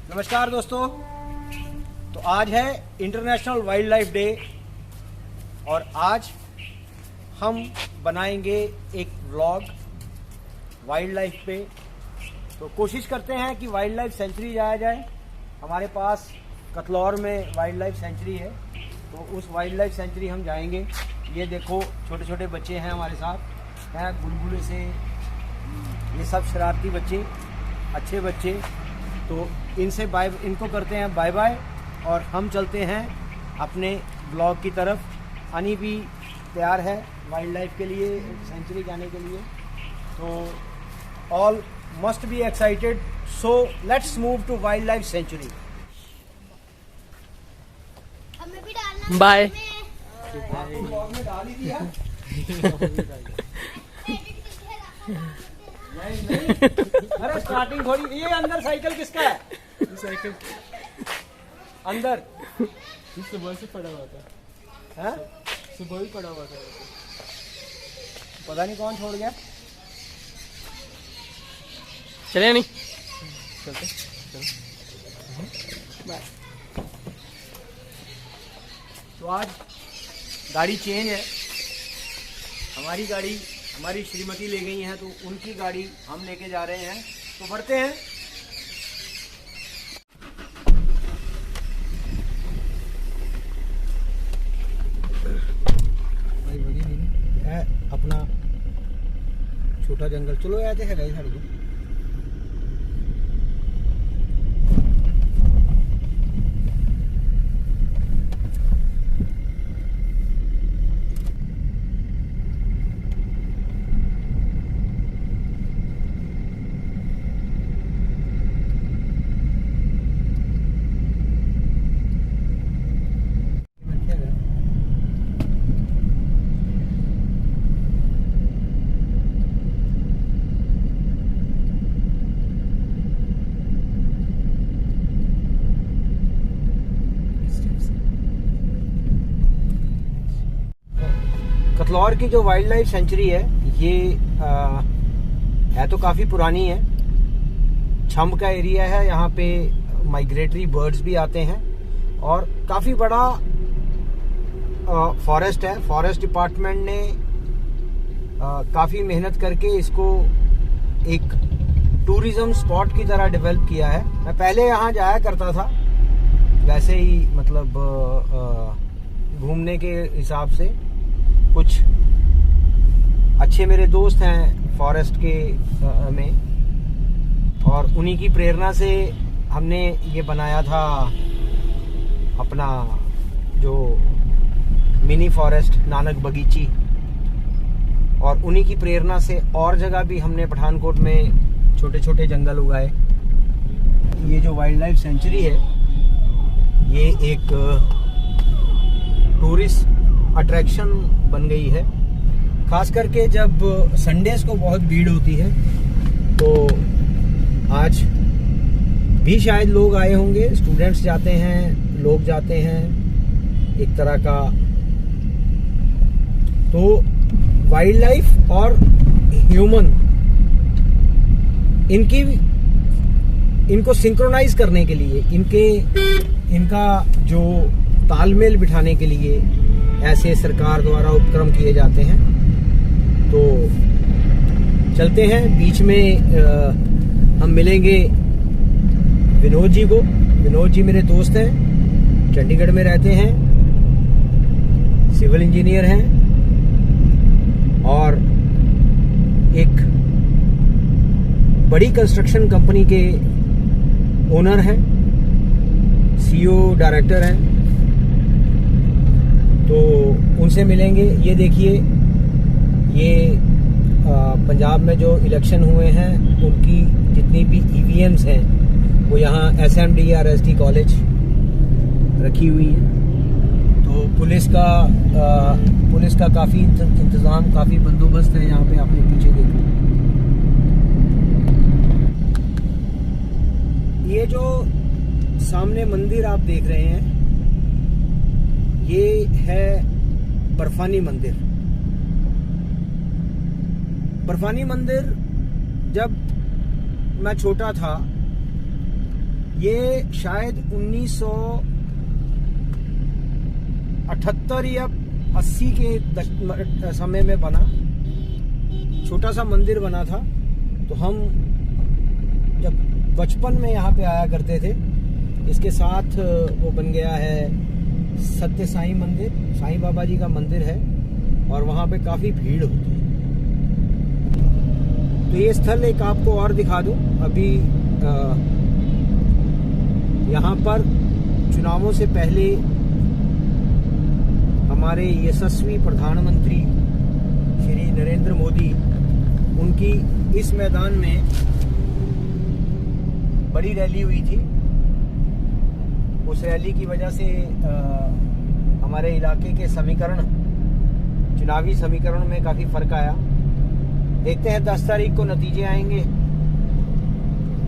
नमस्कार दोस्तों। तो आज है इंटरनेशनल वाइल्ड लाइफ डे और आज हम बनाएंगे एक व्लॉग वाइल्ड लाइफ पे। तो कोशिश करते हैं कि वाइल्ड लाइफ सेंचुरी जाया जाए। हमारे पास कतलौर में वाइल्ड लाइफ सेंचुरी है, तो उस वाइल्ड लाइफ सेंचुरी हम जाएंगे। ये देखो छोटे छोटे बच्चे हैं हमारे साथ, हैं बुलबुले से, ये सब शरारती बच्चे, अच्छे बच्चे। तो इनसे इनको करते हैं बाय बाय और हम चलते हैं अपने ब्लॉग की तरफ। अनी भी तैयार है वाइल्ड लाइफ के लिए, सेंचुरी जाने के लिए। तो all must be excited, so let's move to wildlife sanctuary. Bye. Blog में डाल ही दिया। नहीं, अरे स्टार्टिंग थोड़ी। ये अंदर साइकिल किसका है? साइकिल अंदर सुबह से पड़ा हुआ था। है? सुबह ही पड़ा हुआ था। पता नहीं कौन छोड़ गया। चले नहीं चलते बाय। तो आज गाड़ी चेंज है। हमारी गाड़ी हमारी श्रीमती ले गई हैं, तो उनकी गाड़ी हम लेके जा रहे हैं। तो बढ़ते हैं। है अपना छोटा जंगल। चलो ऐसे है गाइस, को कतलौर की जो वाइल्ड लाइफ सेंचुरी है, ये है तो काफ़ी पुरानी है। छम्ब का एरिया है, यहाँ पे माइग्रेटरी बर्ड्स भी आते हैं और काफ़ी बड़ा फॉरेस्ट है। फॉरेस्ट डिपार्टमेंट ने काफ़ी मेहनत करके इसको एक टूरिज्म स्पॉट की तरह डेवलप किया है। मैं पहले यहाँ जाया करता था, वैसे ही मतलब घूमने के हिसाब से। कुछ अच्छे मेरे दोस्त हैं फॉरेस्ट के में, और उन्हीं की प्रेरणा से हमने ये बनाया था अपना जो मिनी फॉरेस्ट नानक बगीची। और उन्हीं की प्रेरणा से और जगह भी हमने पठानकोट में छोटे छोटे जंगल उगाए। ये जो वाइल्ड लाइफ सेंचुरी है, ये एक टूरिस्ट अट्रैक्शन बन गई है। खास करके जब संडेज को बहुत भीड़ होती है, तो आज भी शायद लोग आए होंगे। स्टूडेंट्स जाते हैं, लोग जाते हैं, एक तरह का। तो वाइल्ड लाइफ और ह्यूमन, इनको सिंक्रोनाइज करने के लिए, इनका जो तालमेल बिठाने के लिए ऐसे सरकार द्वारा उपक्रम किए जाते हैं। तो चलते हैं। बीच में हम मिलेंगे विनोद जी को। विनोद जी मेरे दोस्त हैं, चंडीगढ़ में रहते हैं, सिविल इंजीनियर हैं और एक बड़ी कंस्ट्रक्शन कंपनी के ओनर हैं, सीईओ डायरेक्टर हैं। तो उनसे मिलेंगे। ये देखिए, ये पंजाब में जो इलेक्शन हुए हैं, उनकी जितनी भी ईवीएम्स हैं, वो यहाँ SMDRSD कॉलेज रखी हुई है। तो पुलिस का काफ़ी इंतज़ाम, काफ़ी बंदोबस्त है यहाँ पे। आपने पीछे देखा, ये जो सामने मंदिर आप देख रहे हैं, ये है बर्फानी मंदिर। बर्फानी मंदिर जब मैं छोटा था ये शायद 1978 या 80 के समय में बना, छोटा सा मंदिर बना था। तो हम जब बचपन में यहाँ पे आया करते थे। इसके साथ वो बन गया है सत्य साईं मंदिर, साईं बाबा जी का मंदिर है, और वहाँ पे काफ़ी भीड़ होती है। तो ये स्थल एक आपको और दिखा दूं। अभी यहाँ पर चुनावों से पहले हमारे यशस्वी प्रधानमंत्री श्री नरेंद्र मोदी, उनकी इस मैदान में बड़ी रैली हुई थी। उस रैली की वजह से हमारे इलाके के समीकरण, चुनावी समीकरण में काफ़ी फर्क आया। देखते हैं 10 तारीख को नतीजे आएंगे,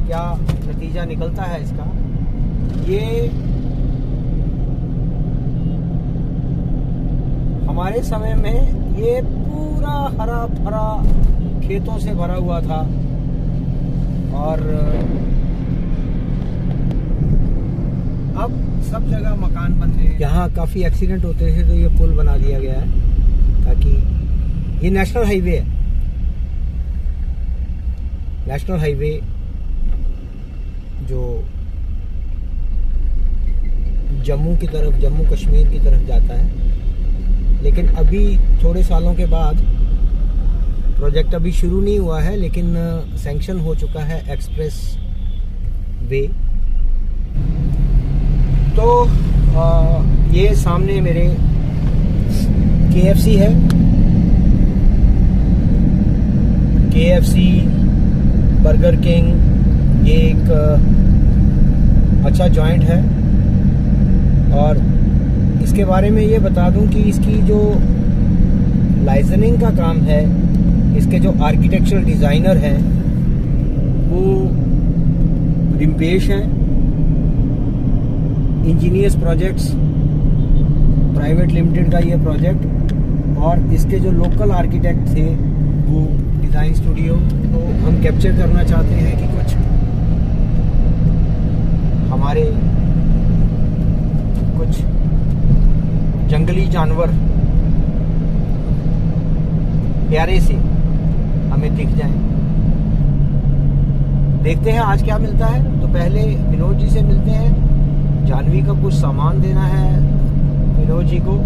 क्या नतीजा निकलता है इसका। ये हमारे समय में ये पूरा हरा भरा खेतों से भरा हुआ था, और अब सब जगह मकान बन गए। यहाँ काफ़ी एक्सीडेंट होते थे, तो ये पुल बना दिया गया है ताकि, ये नेशनल हाईवे है, नेशनल हाईवे जो जम्मू की तरफ, जम्मू कश्मीर की तरफ जाता है। लेकिन अभी थोड़े सालों के बाद, प्रोजेक्ट अभी शुरू नहीं हुआ है लेकिन सैंक्शन हो चुका है एक्सप्रेस वे। तो ये सामने मेरे KFC है, KFC, बर्गर किंग। ये एक अच्छा जॉइंट है। और इसके बारे में ये बता दूं कि इसकी जो लाइजनिंग का काम है, इसके जो आर्किटेक्चरल डिज़ाइनर हैं वो रिम्पेश हैं, इंजीनियर्स प्रोजेक्ट्स प्राइवेट लिमिटेड का ये प्रोजेक्ट। और इसके जो लोकल आर्किटेक्ट थे वो डिज़ाइन स्टूडियो। तो हम कैप्चर करना चाहते हैं कि कुछ हमारे कुछ जंगली जानवर प्यारे से हमें दिख जाएं। देखते हैं आज क्या मिलता है। तो पहले विनोद जी से मिलते हैं। जानवी का कुछ सामान देना है विनोद जी को।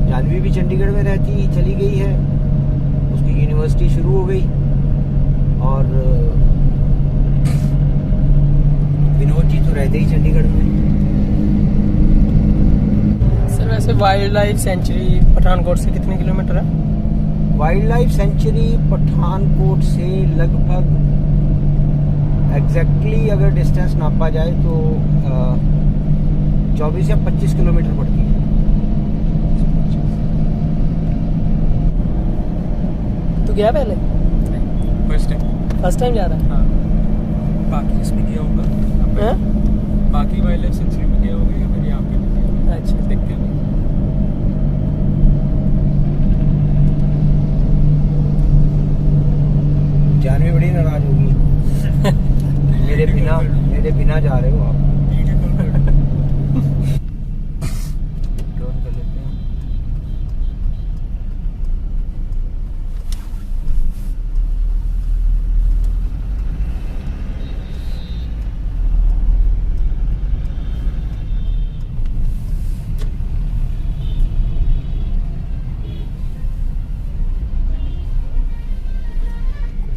जानवी भी चंडीगढ़ में रहती चली गई है, उसकी यूनिवर्सिटी शुरू हो गई, और विनोद जी तो रहते ही चंडीगढ़ में। सर वैसे वाइल्ड लाइफ सेंचुरी पठानकोट से कितने किलोमीटर है? वाइल्ड लाइफ सेंचुरी पठानकोट से लगभग एग्जैक्टली अगर डिस्टेंस नापा जाए तो 24 या 25 किलोमीटर पड़ती है। तू गया पहले? फर्स्ट टाइम जा रहा है? हाँ, बाकी इसमें गया होगा। हाँ? बाकी वाइल्ड लाइफ सेंचुरी में गया होगा या फिर यहाँ पे भी गया? अच्छा, देखते हैं। जानवी बड़ी नाराज होगी मेरे बिना जा रहे हो आप। ड्रोन कर लेते हैं।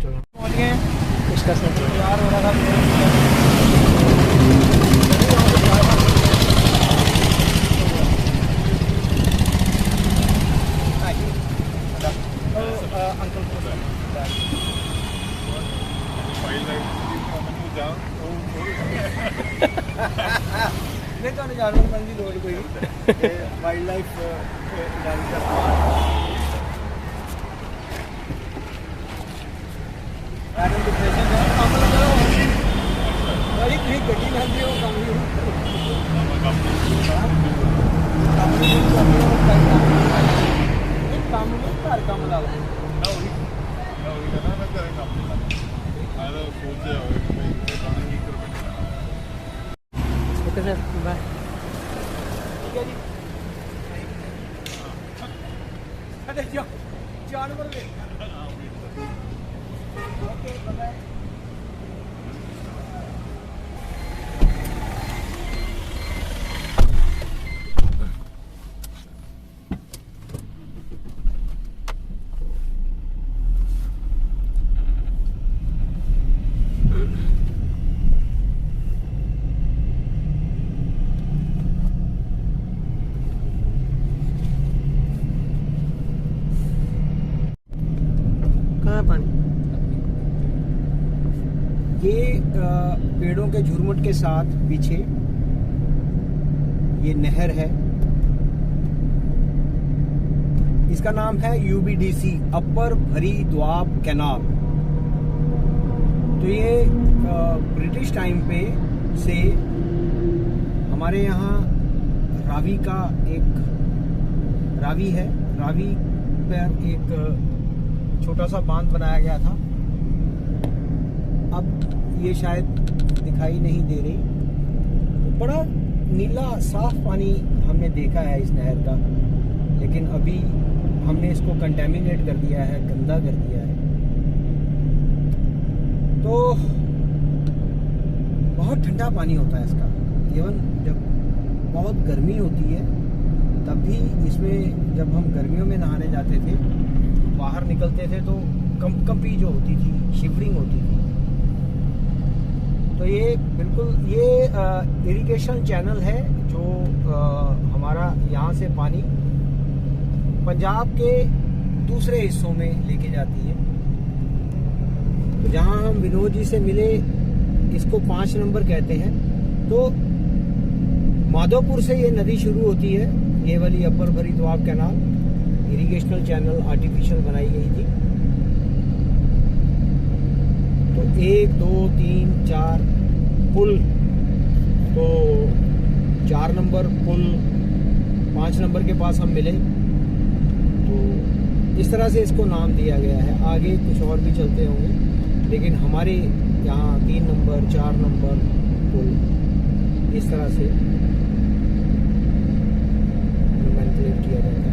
चलो पहुंच गए हैं। इसका सर तैयार हो रहा था। नहीं तो जानवर मन की लोड़ कोई वाइल्ड लाइफ डिप्रेशन है काम करो बड़ी ठीक गड्डी में भी हो काम ही काम में घर काम ला लो सर, बाय। ठीक है जी। अरे जानवर ले। Okay, bye. कहाँ है पानी? ये पेड़ों के झुरमुट के साथ पीछे ये नहर है। इसका नाम है UBDC, अपर भरी द्वाब कैनाल। तो ये ब्रिटिश टाइम पे से हमारे यहाँ रावी का एक रावी है, रावी पर एक छोटा सा बांध बनाया गया था। अब ये शायद दिखाई नहीं दे रही। तो बड़ा नीला साफ पानी हमने देखा है इस नहर का, लेकिन अभी हमने इसको कंटेमिनेट कर दिया है, गंदा कर दिया है। तो बहुत ठंडा पानी होता है इसका। इवन जब बहुत गर्मी होती है तब भी इसमें, जब हम गर्मियों में नहाने जाते थे, बाहर निकलते थे तो कंपकंपी जो होती थी, शिवरिंग होती थी। तो ये बिल्कुल ये इरिगेशन चैनल है जो हमारा यहाँ से पानी पंजाब के दूसरे हिस्सों में लेके जाती है। तो जहाँ हम विनोद जी से मिले, इसको 5 नंबर कहते हैं। तो माधोपुर से ये नदी शुरू होती है, ये वाली अपर भरी द्वाब कैनाल इरिगेशनल चैनल आर्टिफिशियल बनाई गई थी। तो 1 2 3 4 पुल, तो 4 नंबर पुल 5 नंबर के पास हम मिले, तो इस तरह से इसको नाम दिया गया है। आगे कुछ और भी चलते होंगे, लेकिन हमारे यहाँ 3 नंबर 4 नंबर पुल इस तरह से नोमेनक्लेट किया जाता है।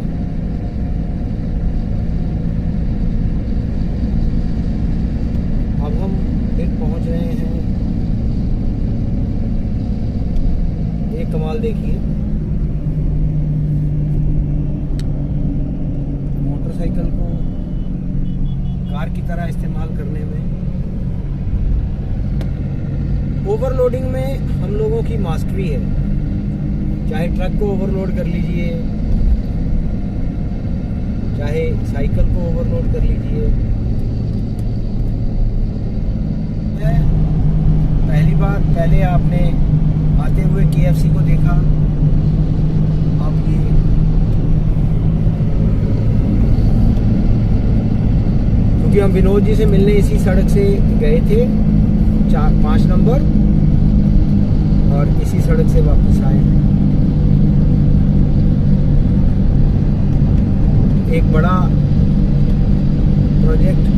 अब हम फिर पहुंच रहे हैं। एक कमाल देखिए, मोटरसाइकिल को कार की तरह इस्तेमाल करने में, ओवरलोडिंग में हम लोगों की मास्टरी है। चाहे ट्रक को ओवरलोड कर लीजिए, चाहे साइकिल को ओवरलोड कर लीजिए। पहले आपने आते हुए KFC को देखा, अब ये क्योंकि हम विनोद जी से मिलने इसी सड़क से गए थे 4-5 नंबर, और इसी सड़क से वापस आए हैं। एक बड़ा प्रोजेक्ट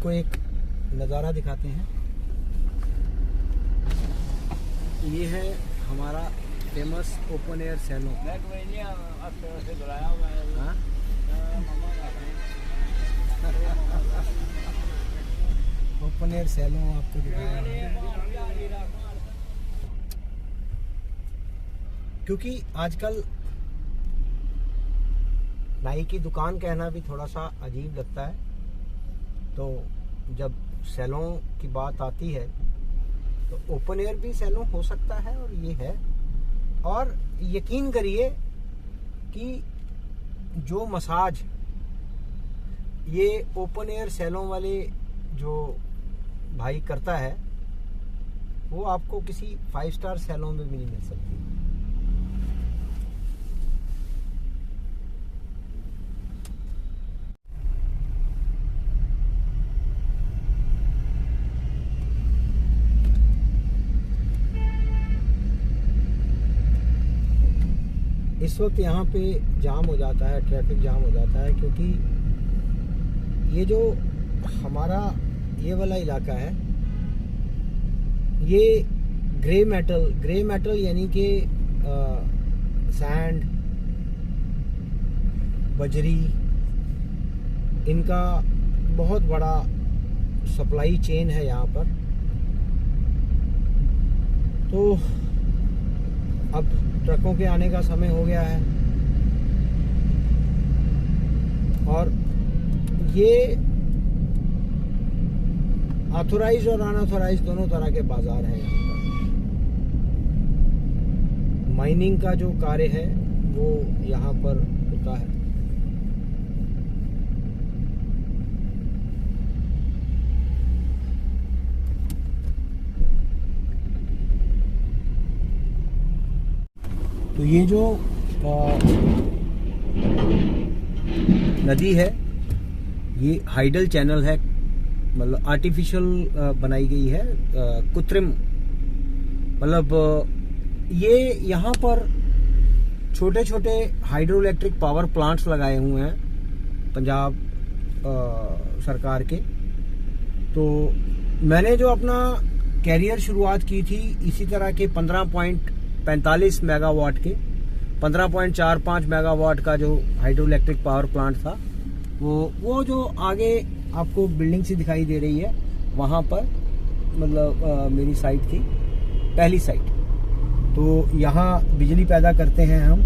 एक नज़ारा दिखाते हैं। ये है हमारा famous open air saloon. Open air saloon आपको दिखाया, क्योंकि आजकल नाई की दुकान कहना भी थोड़ा सा अजीब लगता है। तो जब सैलून की बात आती है तो ओपन एयर भी सैलून हो सकता है, और ये है। और यकीन करिए कि जो मसाज ये ओपन एयर सैलून वाले जो भाई करता है, वो आपको किसी 5 स्टार सैलून में भी नहीं मिल सकती। इस वक्त यहाँ पे जाम हो जाता है, ट्रैफिक जाम हो जाता है, क्योंकि ये जो हमारा ये वाला इलाका है ये ग्रे मेटल यानी कि सैंड, बजरी, इनका बहुत बड़ा सप्लाई चेन है यहाँ पर। तो अब ट्रकों के आने का समय हो गया है और ये ऑथोराइज और अनऑथोराइज दोनों तरह के बाजार हैं यहाँ पर। माइनिंग का जो कार्य है वो यहाँ पर होता है। तो ये जो नदी है ये हाइडल चैनल है, मतलब आर्टिफिशियल बनाई गई है, कृत्रिम। मतलब ये यहाँ पर छोटे छोटे हाइड्रो इलेक्ट्रिक पावर प्लांट्स लगाए हुए हैं पंजाब सरकार के। तो मैंने जो अपना कैरियर शुरुआत की थी इसी तरह के 15.45 मेगावाट के 15.45 मेगावाट का जो हाइड्रो इलेक्ट्रिक पावर प्लांट था, वो जो आगे आपको बिल्डिंग सी दिखाई दे रही है वहाँ पर, मतलब मेरी साइट थी, पहली साइट। तो यहाँ बिजली पैदा करते हैं हम।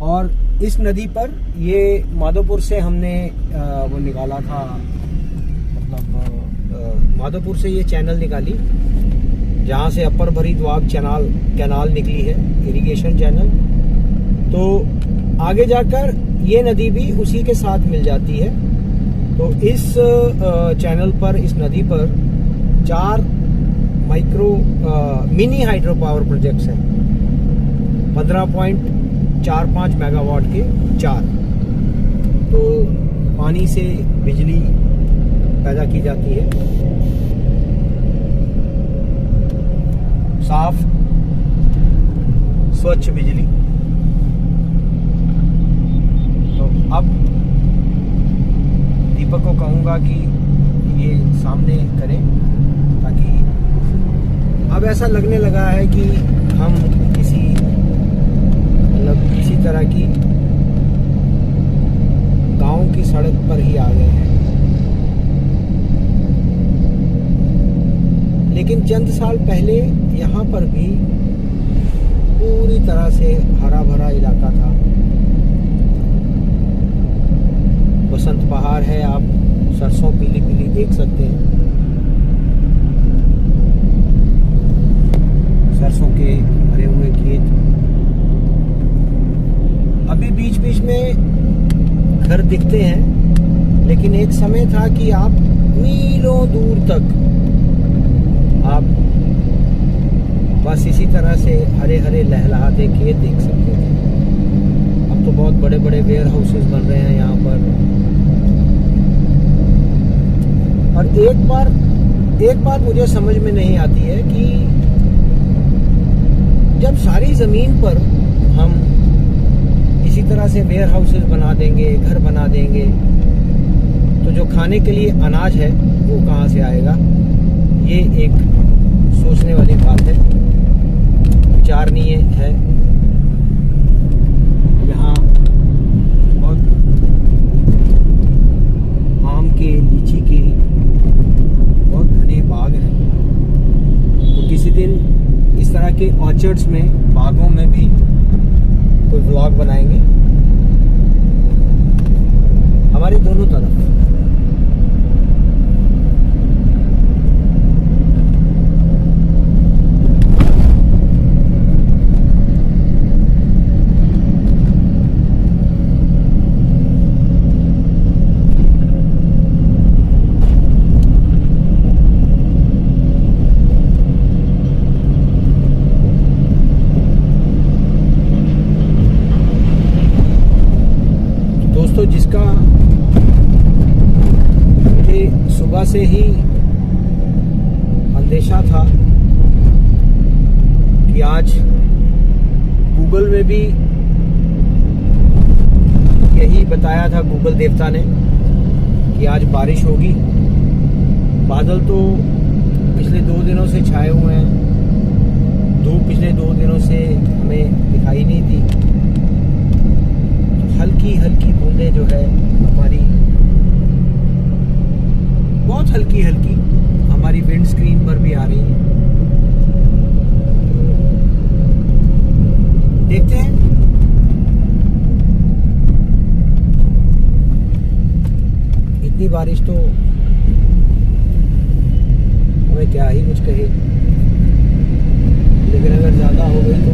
और इस नदी पर ये माधोपुर से हमने वो निकाला था, मतलब माधोपुर से ये चैनल निकाली जहाँ से अपर भरी द्वाब कैनाल निकली है, इरिगेशन चैनल। तो आगे जाकर ये नदी भी उसी के साथ मिल जाती है। तो इस चैनल पर, इस नदी पर 4 मिनी हाइड्रो पावर प्रोजेक्ट्स हैं, 15.45 मेगावाट के 4। तो पानी से बिजली पैदा की जाती है, साफ स्वच्छ बिजली। तो अब दीपक को कहूँगा कि ये सामने करें, ताकि अब ऐसा लगने लगा है कि हम किसी तरह की गांव की सड़क पर ही आ गए हैं। लेकिन चंद साल पहले यहाँ पर भी पूरी तरह से हरा भरा इलाका था। बसंत पहाड़ है, आप सरसों पीली पीली देख सकते हैं, सरसों के भरे हुए खेत। अभी बीच बीच में घर दिखते हैं, लेकिन एक समय था कि आप मीलों दूर तक आप बस इसी तरह से हरे हरे लहलहाते खेत देख सकते थे। अब तो बहुत बड़े बड़े वेयर हाउसेस बन रहे हैं यहाँ पर। और एक बात मुझे समझ में नहीं आती है कि जब सारी जमीन पर हम इसी तरह से वेयर हाउसेस बना देंगे, घर बना देंगे, तो जो खाने के लिए अनाज है वो कहाँ से आएगा? ये एक सोचने वाली बात है, विचारणीय है। यहाँ बहुत आम के, लीची के बहुत घने बाग हैं। तो किसी दिन इस तरह के ऑर्चर्ड्स में, बागों में भी कोई व्लॉग बनाएंगे हमारी दोनों तरफ। से ही अंदेशा था कि आज गूगल में भी यही बताया था गूगल देवता ने कि आज बारिश होगी। बादल तो पिछले 2 दिनों से छाए हुए हैं, धूप पिछले 2 दिनों से हमें दिखाई नहीं दी। तो हल्की हल्की बूंदें जो है हमारी, बहुत हल्की हल्की हमारी विंड स्क्रीन पर भी आ रही है। देखते हैं इतनी बारिश तो हमें क्या ही कुछ कहे, लेकिन अगर ज्यादा हो गई तो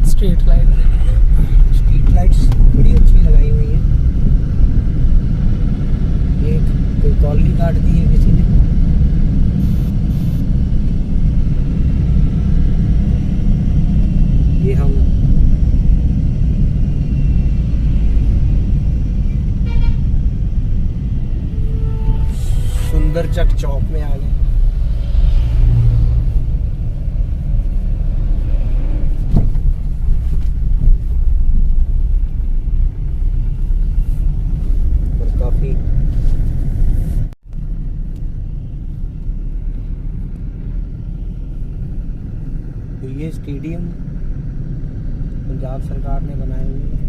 स्ट्रीट लाइट्स बड़ी अच्छी लगाई हुई हैं। एक कोई कॉलोनी काट दी है किसी ने। ये हम सुंदरचक चौक में आ गए। तो ये स्टेडियम पंजाब सरकार ने बनाए हुए हैं।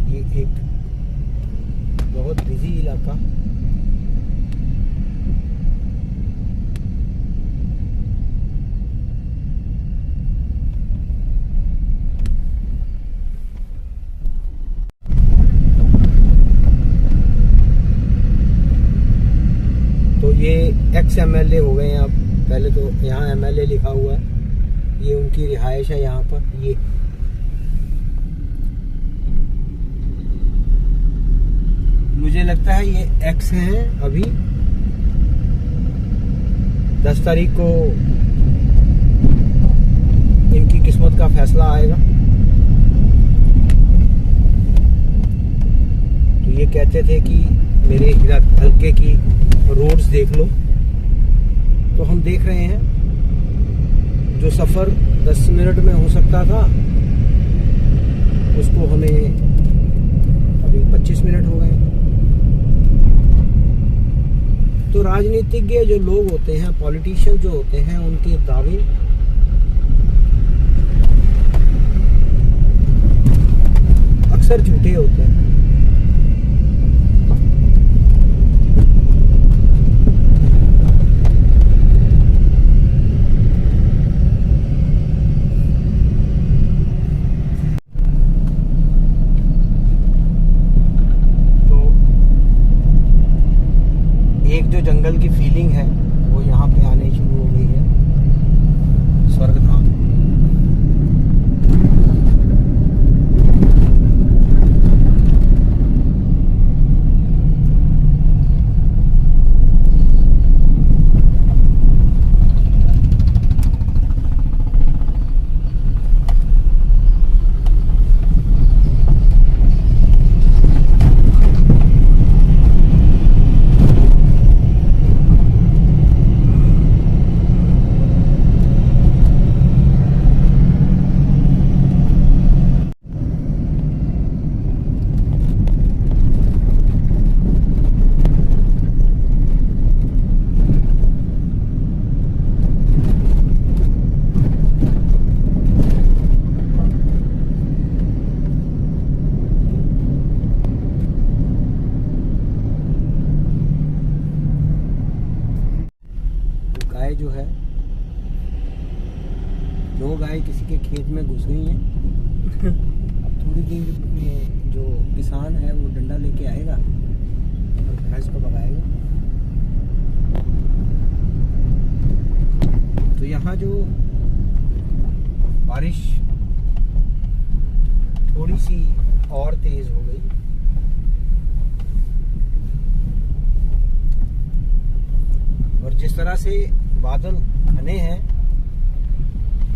ये एक बहुत बिजी इलाका, ये एक्स MLA हो गए हैं अब। पहले तो यहाँ MLA लिखा हुआ है, ये उनकी रिहाइश है यहाँ पर। ये मुझे लगता है ये एक्स हैं अभी। 10 तारीख को इनकी किस्मत का फैसला आएगा। तो ये कहते थे कि मेरे हल्के की रोड्स देख लो, तो हम देख रहे हैं जो सफ़र 10 मिनट में हो सकता था उसको हमें अभी 25 मिनट हो गए। तो राजनीतिज्ञ जो लोग होते हैं, पॉलिटिशियन जो होते हैं, उनके दावे अक्सर झूठे होते हैं। एक जो जंगल की फीलिंग है वो यहाँ पे आने शुरू हो गई है। स्वर्गधाम। गाय जो है, 2 गाय किसी के खेत में घुस गई हैं। अब थोड़ी देर में जो किसान है वो डंडा लेके आएगा और भैंस को भगाएगा। तो यहाँ जो बारिश थोड़ी सी और तेज हो गई, और जिस तरह से बादल घने हैं,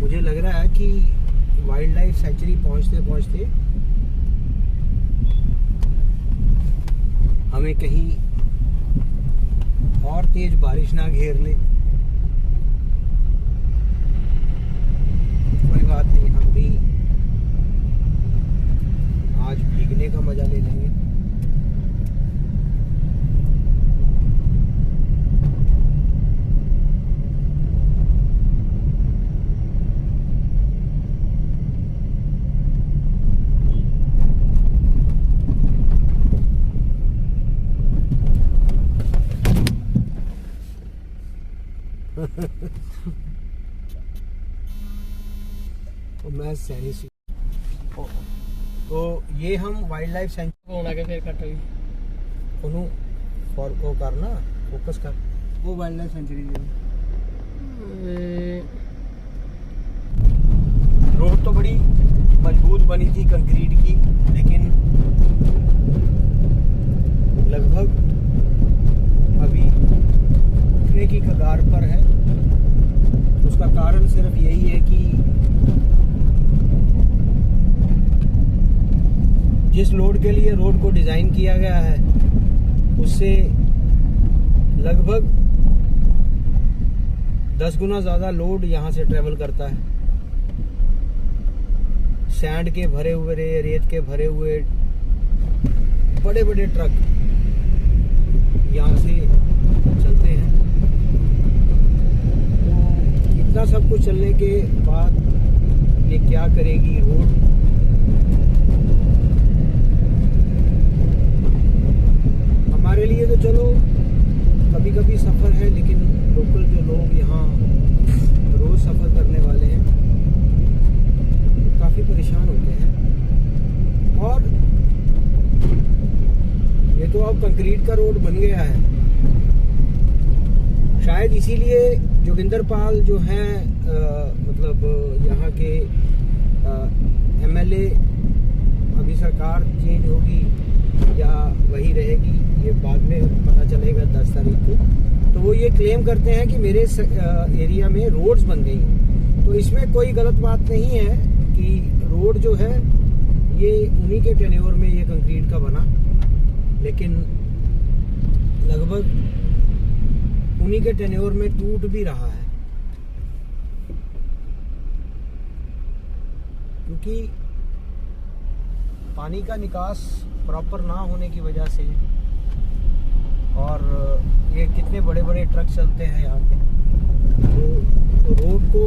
मुझे लग रहा है कि वाइल्ड लाइफ सेंचुरी पहुंचते पहुंचते हमें कहीं और तेज बारिश ना घेर ले। कोई बात नहीं, हम भी आज भीगने का मजा ले लेंगे। तो मैं सैनी सी, तो ये हम वाइल्ड लाइफ सेंचुरी होना के फिर कट हुई उन्हों फॉर को करना, फोकस कर, वो वाइल्ड लाइफ सेंचुरी रोड तो बड़ी मजबूत बनी थी कंक्रीट की, लेकिन लगभग अभी टूटने की कगार पर है। उसका कारण सिर्फ यही है कि जिस लोड के लिए रोड को डिजाइन किया गया है उससे लगभग 10 गुना ज्यादा लोड यहां से ट्रेवल करता है। सैंड के भरे हुए, रेत के भरे हुए बड़े बड़े ट्रक यहाँ से चलते हैं। तो इतना सब कुछ चलने के बाद ये क्या करेगी रोड? हमारे लिए तो चलो कभी कभी सफ़र है, लेकिन लोकल जो लोग यहाँ रोज़ सफ़र करने वाले हैं काफ़ी परेशान होते हैं। और ये तो अब कंक्रीट का रोड बन गया है, शायद इसीलिए जोगिंदर पाल जो हैं मतलब यहाँ के एमएलए, अभी सरकार चेंज होगी या वही रहेगी ये बाद में पता चलेगा 10 तारीख को, तो वो ये क्लेम करते हैं कि मेरे एरिया में रोड्स बन गई हैं। तो इसमें कोई गलत बात नहीं है कि रोड जो है ये उन्हीं के टेन्योर में ये कंक्रीट का बना, लेकिन लगभग उन्हीं के टेन्योर में टूट भी रहा है, क्योंकि पानी का निकास प्रॉपर ना होने की वजह से, और ये कितने बड़े बड़े ट्रक चलते हैं यहाँ पे, तो रोड को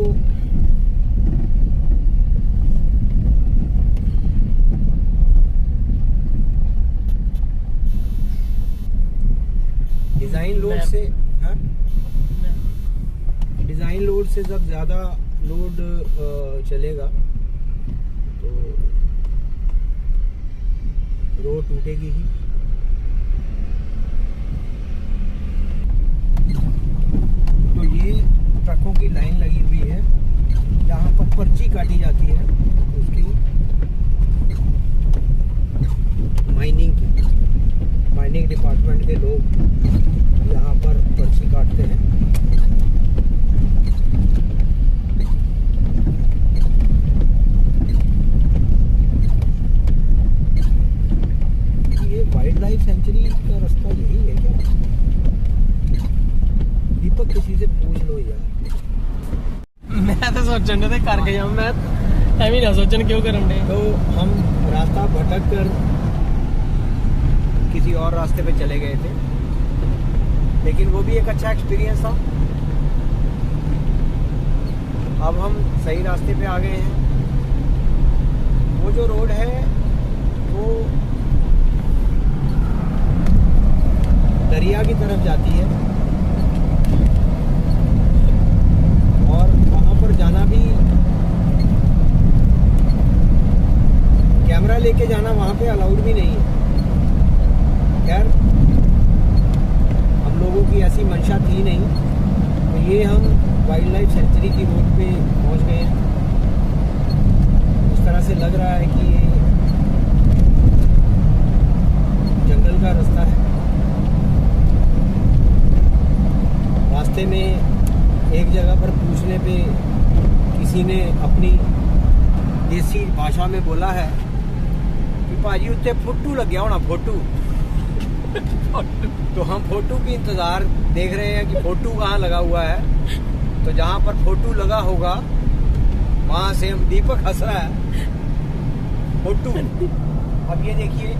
डिजाइन लोड से, हाँ, डिजाइन लोड से जब ज्यादा लोड चलेगा तो रोड टूटेगी ही। तो ये ट्रकों की लाइन लगी हुई है, यहाँ पर पर्ची काटी जाती है उसकी माइनिंग डिपार्टमेंट के लोग यहाँ पर पर्ची काटते हैं। ये वाइल्ड लाइफ सेंचुरी का रास्ता यही है क्या? दीपक किसी से पूछ लो यार। मैं तो सोचने थे करके जाऊं, मैं एवं ना सोचन क्यों करन दे। तो हम रास्ता भटक कर किसी और रास्ते पे चले गए थे, लेकिन वो भी एक अच्छा एक्सपीरियंस था। अब हम सही रास्ते पे आ गए हैं। वो जो रोड है वो दरिया की तरफ जाती है, थी नहीं। तो ये हम वाइल्ड लाइफ सेंचुरी की रोड पे पहुंच गए हैं। इस तरह से लग रहा है कि ये जंगल का रास्ता है। रास्ते में एक जगह पर पूछने पे किसी ने अपनी देसी भाषा में बोला है कि भाजी उत्ते फोटू लग गया होना, फोटू। तो हम फोटू की इंतजार देख रहे हैं कि फोटू कहाँ लगा हुआ है। तो जहाँ पर फोटू लगा होगा वहां से दीपक हंस रहा है, फोटू। अब ये देखिए,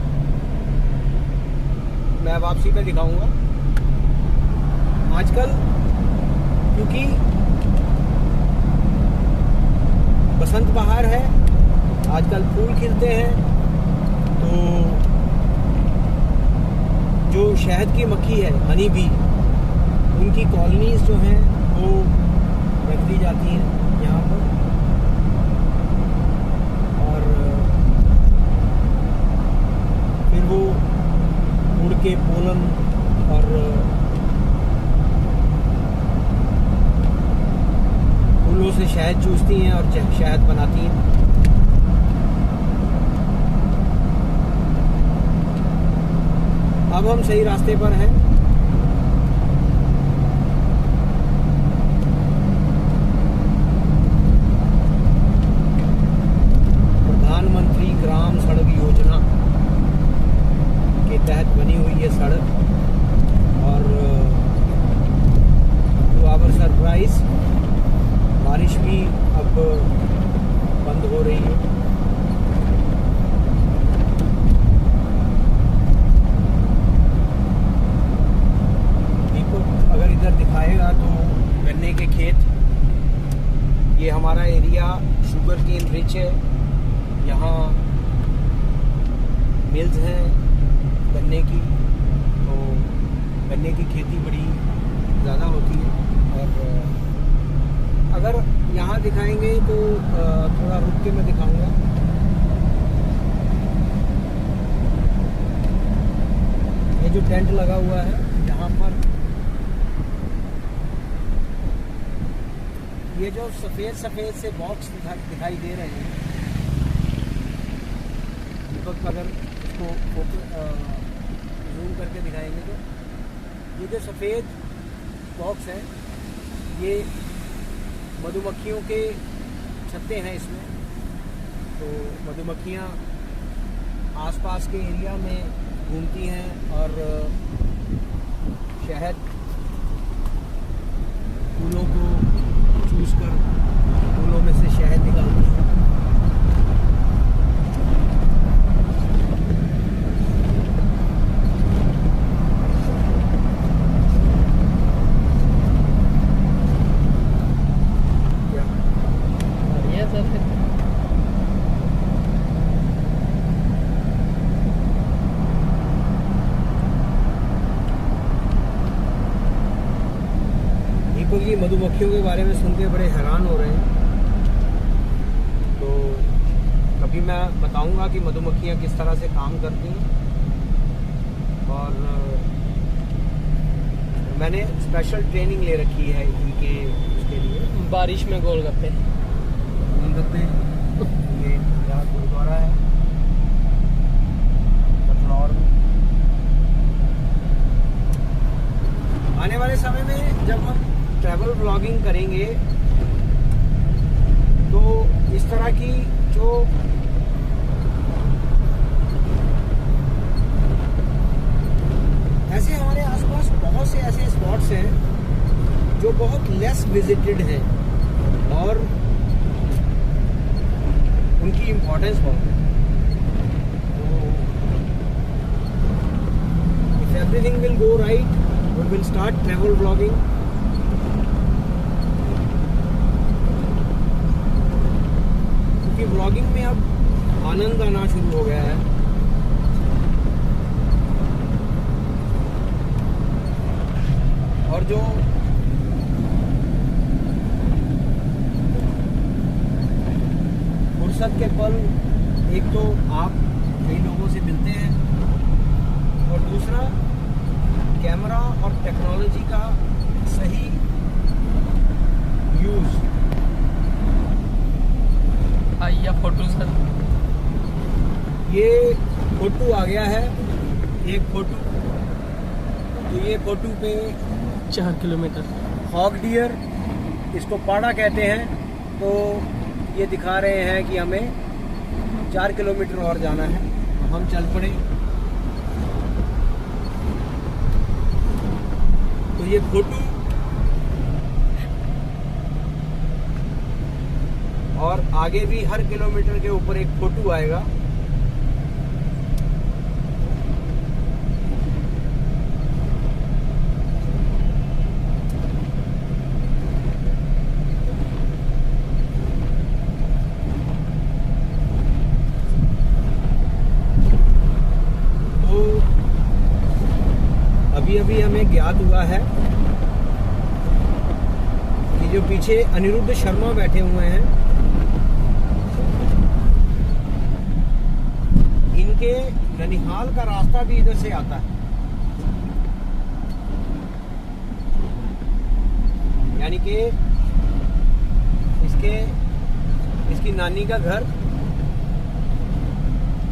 मैं वापसी पे दिखाऊंगा। आजकल क्योंकि बसंत बहार है, आजकल फूल खिलते हैं, तो जो शहद की मक्खी है, हनी बी, उनकी कॉलोनीज जो हैं वो रख दी जाती हैं यहाँ पर। और फिर वो उड़ के पोलन और फूलों से शहद चूसती हैं और शहद बनाती हैं। अब हम सही रास्ते पर हैं। प्रधानमंत्री ग्राम सड़क योजना के तहत बनी हुई ये सड़क, और टू आवर सरप्राइज बारिश भी अब बंद हो रही है। अगर इधर दिखाएगा तो गन्ने के खेत, ये हमारा एरिया शुगर केन रिच है। यहाँ मिल्स हैं गन्ने की, तो गन्ने की खेती बड़ी ज़्यादा होती है। और अगर यहाँ दिखाएंगे तो थोड़ा रुक के मैं दिखाऊंगा। ये जो टेंट लगा हुआ है यहाँ पर, ये जो सफ़ेद सफ़ेद से बॉक्स दिखाई दे रहे हैं, दीपक अगर इसको जूम करके दिखाएंगे तो ये जो सफ़ेद बॉक्स है, ये मधुमक्खियों के छत्ते हैं इसमें। तो मधुमक्खियाँ आसपास के एरिया में घूमती हैं और शहद फूलों को चूस कर फूलों में से शहद निकालती हैं। बढ़िया सर। दीपक जी मधुमक्खियों के बारे में सुन के बड़े हैरान हो रहे हैं। तो कभी मैं बताऊंगा कि मधुमक्खियां किस तरह से काम करती हैं। और मैंने स्पेशल ट्रेनिंग ले रखी है इनके उसके लिए। बारिश में गोलगप्पे। गोलगप्पे, ये यहाँ गुरुद्वारा है कटनौर में। आने वाले समय में जब हम ट्रैवल ब्लॉगिंग करेंगे तो इस तरह की जो ऐसे हमारे आसपास बहुत से ऐसे स्पॉट्स हैं जो बहुत लेस विजिटेड हैं और उनकी इम्पोर्टेंस बहुत है। तो if everything will go right, we will start travel blogging. क्योंकि ब्लॉगिंग में अब आनंद आना शुरू हो गया है। और जो फुर्सत के पल, एक तो आप कई लोगों से मिलते हैं और दूसरा कैमरा और टेक्नोलॉजी का ये फोटू आ गया है, एक फोटू। तो ये फोटू पे 4 किलोमीटर। हॉग डियर, इसको पाड़ा कहते हैं। तो ये दिखा रहे हैं कि हमें 4 किलोमीटर और जाना है। तो हम चल पड़े। तो ये फोटू और आगे भी हर किलोमीटर के ऊपर एक फोटू आएगा। तो अभी हमें ज्ञात हुआ है कि जो पीछे अनिरुद्ध शर्मा बैठे हुए हैं, इनके ननिहाल का रास्ता भी इधर से आता है। यानी कि इसकी नानी का घर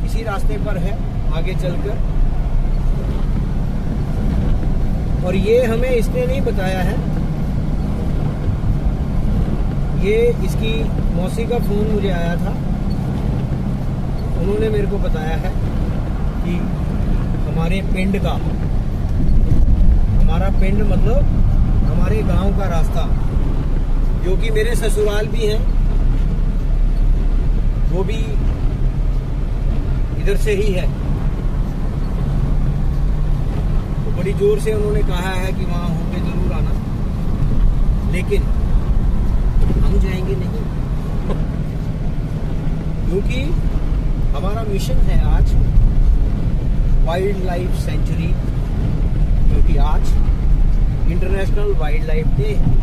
इसी रास्ते पर है आगे चलकर। और ये हमें इसने नहीं बताया है, ये इसकी मौसी का फोन मुझे आया था, उन्होंने मेरे को बताया है कि हमारे पिंड का, हमारा पिंड मतलब हमारे गांव का रास्ता, जो कि मेरे ससुराल भी हैं, वो भी इधर से ही है। तो बड़ी जोर से उन्होंने कहा है कि वहाँ होके जरूर आना, लेकिन हम जाएंगे नहीं क्योंकि हमारा मिशन है आज वाइल्ड लाइफ सेंचुरी, क्योंकि आज इंटरनेशनल वाइल्ड लाइफ डे है।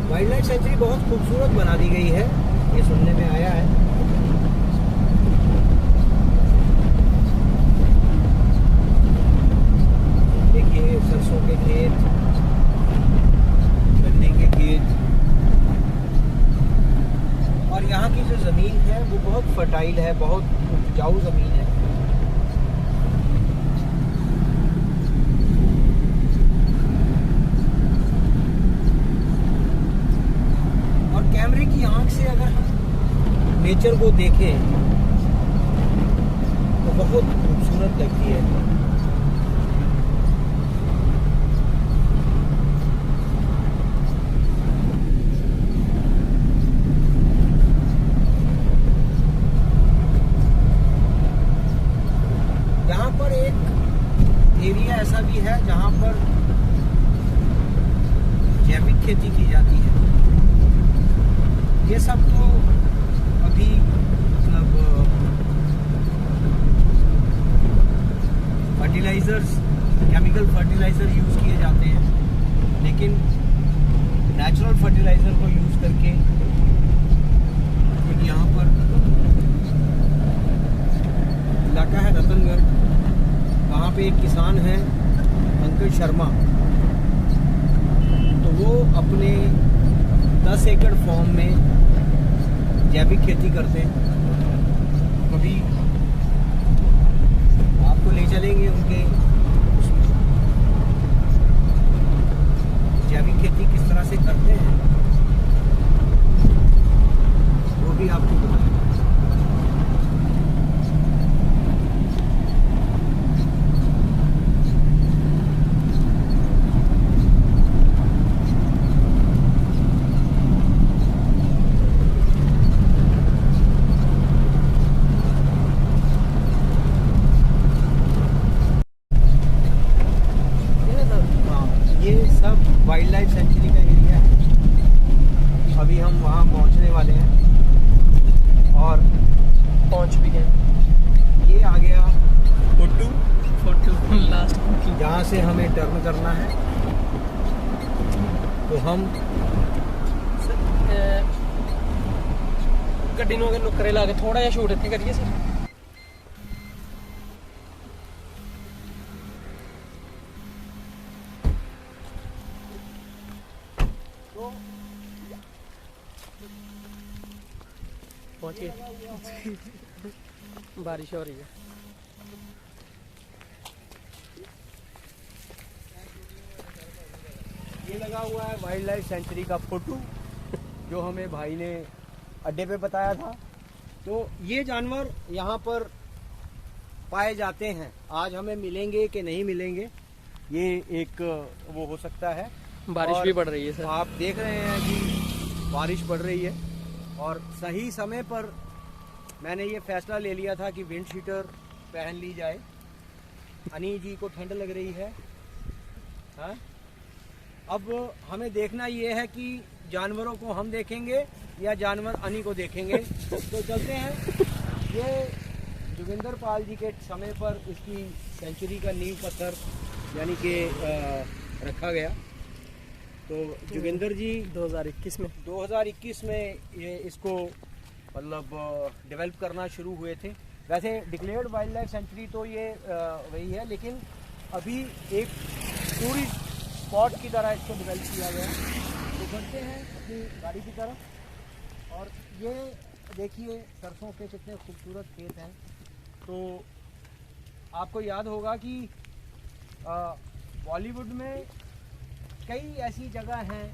वाइल्ड लाइफ सेंचुरी बहुत खूबसूरत बना दी गई है, ये सुनने में आया है। देखिए सरसों के खेत, गन्ने के खेत, और यहाँ की जो ज़मीन है वो बहुत फर्टाइल है, बहुत उपजाऊ ज़मीन है। और कैमरे की आंख से अगर हम नेचर को देखें तो बहुत खूबसूरत लगती है। एरिया ऐसा भी है जहाँ पर जैविक खेती की जाती है। ये सब तो अभी मतलब फर्टिलाइजर्स, केमिकल फर्टिलाइजर यूज किए जाते हैं, लेकिन नेचुरल फर्टिलाइजर को यूज करके एक यहाँ पर इलाका है रतनगढ़, वहाँ पे एक किसान है अंकित शर्मा, तो वो अपने 10 एकड़ फॉर्म में जैविक खेती करते हैं। कभी आपको ले चलेंगे उनके जैविक खेती किस तरह से करते हैं, वो भी आपको बताएंगे। वाइल्ड लाइफ सेंचुरी का एरिया है। अभी हम वहाँ पहुँचने वाले हैं और पहुँच भी गए। ये आ गया फोटू लास्ट, जहाँ से हमें टर्न करना है। तो हम गड्डी ਨੂੰ अगर नुकरे ला के थोड़ा जिहा शूट इत्थे करिए सर। के बारिश हो रही है। ये लगा हुआ है वाइल्ड लाइफ सेंचुरी का फोटो जो हमें भाई ने अड्डे पे बताया था। तो ये जानवर यहाँ पर पाए जाते हैं। आज हमें मिलेंगे कि नहीं मिलेंगे ये एक वो हो सकता है। बारिश और भी पड़ रही है सर। आप देख रहे हैं कि बारिश पड़ रही है और सही समय पर मैंने ये फैसला ले लिया था कि विंड शीटर पहन ली जाए। अनी जी को ठंड लग रही है। हाँ? अब हमें देखना ये है कि जानवरों को हम देखेंगे या जानवर अनी को देखेंगे। तो चलते हैं। ये जोगिंदर पाल जी के समय पर इसकी सेंचुरी का नींव पत्थर यानी कि रखा गया। तो जोगिंदर जी 2021 में ये इसको मतलब डेवलप करना शुरू हुए थे। वैसे डिक्लेयर्ड वाइल्ड लाइफ सेंचुरी तो ये वही है, लेकिन अभी एक टूरिस्ट स्पॉट की तरह इसको डेवलप किया गया। तो बढ़ते हैं अपनी गाड़ी की तरफ और ये देखिए सरसों के कितने खूबसूरत खेत हैं। तो आपको याद होगा कि बॉलीवुड में कई ऐसी जगह हैं